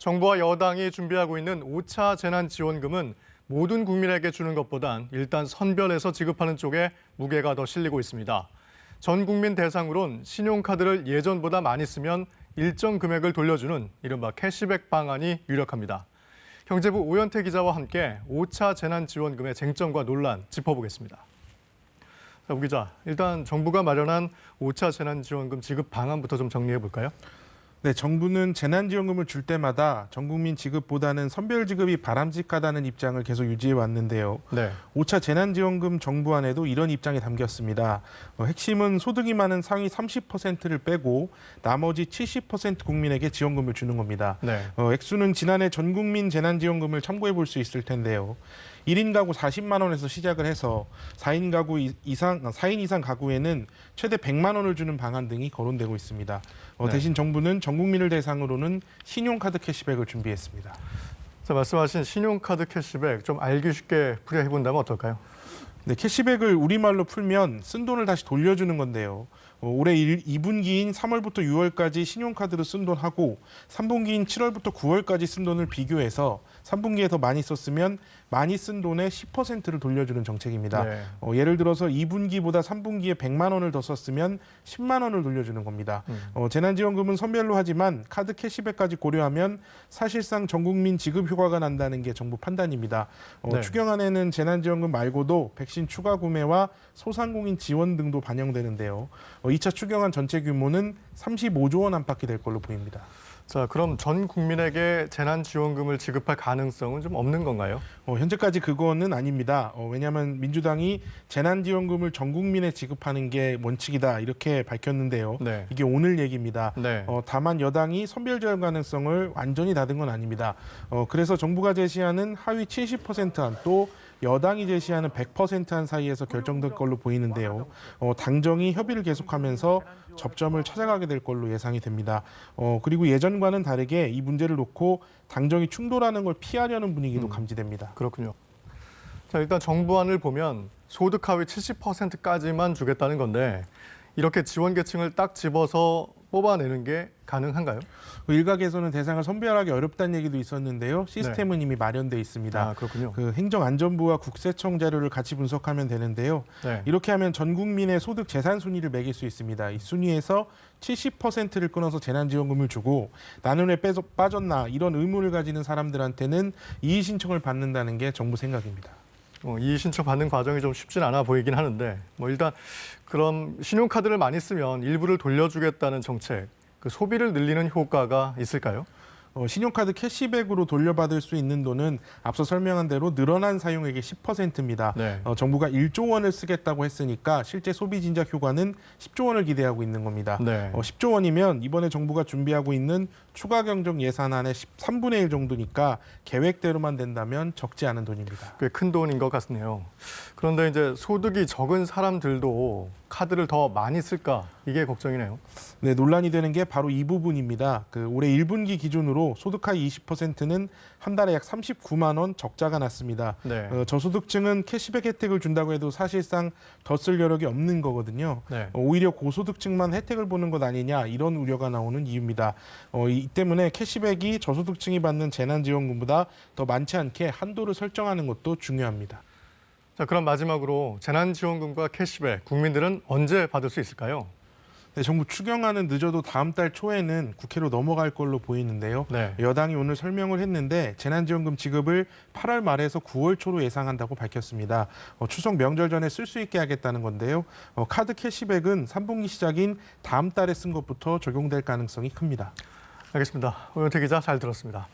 정부와 여당이 준비하고 있는 5차 재난지원금은 모든 국민에게 주는 것보단 일단 선별해서 지급하는 쪽에 무게가 더 실리고 있습니다. 전 국민 대상으론 신용카드를 예전보다 많이 쓰면 일정 금액을 돌려주는 이른바 캐시백 방안이 유력합니다. 경제부 오현태 기자와 함께 5차 재난지원금의 쟁점과 논란 짚어보겠습니다. 자, 오 기자, 일단 정부가 마련한 5차 재난지원금 지급 방안부터 좀 정리해 볼까요? 네, 정부는 재난지원금을 줄 때마다 전 국민 지급보다는 선별 지급이 바람직하다는 입장을 계속 유지해 왔는데요. 네. 5차 재난지원금 정부안에도 이런 입장이 담겼습니다. 핵심은 소득이 많은 상위 30%를 빼고 나머지 70% 국민에게 지원금을 주는 겁니다. 네. 액수는 지난해 전 국민 재난지원금을 참고해 볼 수 있을 텐데요. 1인 가구 40만 원에서 시작을 해서 4인 이상 가구에는 최대 100만 원을 주는 방안 등이 거론되고 있습니다. 네. 대신 정부는 전 국민을 대상으로는 신용카드 캐시백을 준비했습니다. 자, 말씀하신 신용카드 캐시백 좀 알기 쉽게 풀이해 본다면 어떨까요? 네, 캐시백을 우리말로 풀면 쓴 돈을 다시 돌려주는 건데요. 올해 2분기인 3월부터 6월까지 신용카드로 쓴 돈하고 3분기인 7월부터 9월까지 쓴 돈을 비교해서 3분기에 더 많이 썼으면 많이 쓴 돈의 10%를 돌려주는 정책입니다. 네. 예를 들어서 2분기보다 3분기에 100만 원을 더 썼으면 10만 원을 돌려주는 겁니다. 재난지원금은 선별로 하지만 카드 캐시백까지 고려하면 사실상 전 국민 지급 효과가 난다는 게 정부 판단입니다. 네. 추경안에는 재난지원금 말고도 백신 추가 구매와 소상공인 지원 등도 반영되는데요. 2차 추경안 전체 규모는 35조 원 안팎이 될 걸로 보입니다. 자, 그럼 전 국민에게 재난지원금을 지급할 가능성은 좀 없는 건가요? 현재까지 그거는 아닙니다. 왜냐하면 민주당이 재난지원금을 전 국민에 지급하는 게 원칙이다 이렇게 밝혔는데요. 네. 이게 오늘 얘기입니다. 네. 다만 여당이 선별 지원 가능성을 완전히 닫은 건 아닙니다. 그래서 정부가 제시하는 하위 70%안 또 여당이 제시하는 100%한 사이에서 결정될 걸로 보이는데요. 당정이 협의를 계속하면서 접점을 찾아가게 될 걸로 예상이 됩니다. 그리고 예전과는 다르게 이 문제를 놓고 당정이 충돌하는 걸 피하려는 분위기도 감지됩니다. 그렇군요. 자, 일단 정부안을 보면 소득 하위 70%까지만 주겠다는 건데 이렇게 지원 계층을 딱 집어서 뽑아내는 게 가능한가요? 일각에서는 대상을 선별하기 어렵다는 얘기도 있었는데요. 시스템은 이미 마련돼 있습니다. 아, 그렇군요. 행정안전부와 국세청 자료를 같이 분석하면 되는데요. 네. 이렇게 하면 전 국민의 소득 재산 순위를 매길 수 있습니다. 이 순위에서 70%를 끊어서 재난지원금을 주고 나는 왜 빠졌나 이런 의문을 가지는 사람들한테는 이의 신청을 받는다는 게 정부 생각입니다. 이의 신청 받는 과정이 좀 쉽진 않아 보이긴 하는데 일단 그럼 신용카드를 많이 쓰면 일부를 돌려주겠다는 정책, 그 소비를 늘리는 효과가 있을까요? 신용카드 캐시백으로 돌려받을 수 있는 돈은 앞서 설명한 대로 늘어난 사용액의 10%입니다. 네. 정부가 1조 원을 쓰겠다고 했으니까 실제 소비 진작 효과는 10조 원을 기대하고 있는 겁니다. 네. 10조 원이면 이번에 정부가 준비하고 있는 추가 경정 예산안의 3분의 1 정도니까 계획대로만 된다면 적지 않은 돈입니다. 꽤 큰 돈인 것 같네요. 그런데 이제 소득이 적은 사람들도 카드를 더 많이 쓸까? 이게 걱정이네요. 네, 논란이 되는 게 바로 이 부분입니다. 올해 1분기 기준으로 소득 하위 20%는 한 달에 약 39만 원 적자가 났습니다. 네. 저소득층은 캐시백 혜택을 준다고 해도 사실상 더 쓸 여력이 없는 거거든요. 네. 오히려 고소득층만 혜택을 보는 것 아니냐 이런 우려가 나오는 이유입니다. 이 때문에 캐시백이 저소득층이 받는 재난지원금보다 더 많지 않게 한도를 설정하는 것도 중요합니다. 자, 그럼 마지막으로 재난지원금과 캐시백, 국민들은 언제 받을 수 있을까요? 네, 정부 추경안은 늦어도 다음 달 초에는 국회로 넘어갈 걸로 보이는데요. 네. 여당이 오늘 설명을 했는데 재난지원금 지급을 8월 말에서 9월 초로 예상한다고 밝혔습니다. 추석 명절 전에 쓸 수 있게 하겠다는 건데요. 카드 캐시백은 3분기 시작인 다음 달에 쓴 것부터 적용될 가능성이 큽니다. 알겠습니다. 오현태 기자 잘 들었습니다.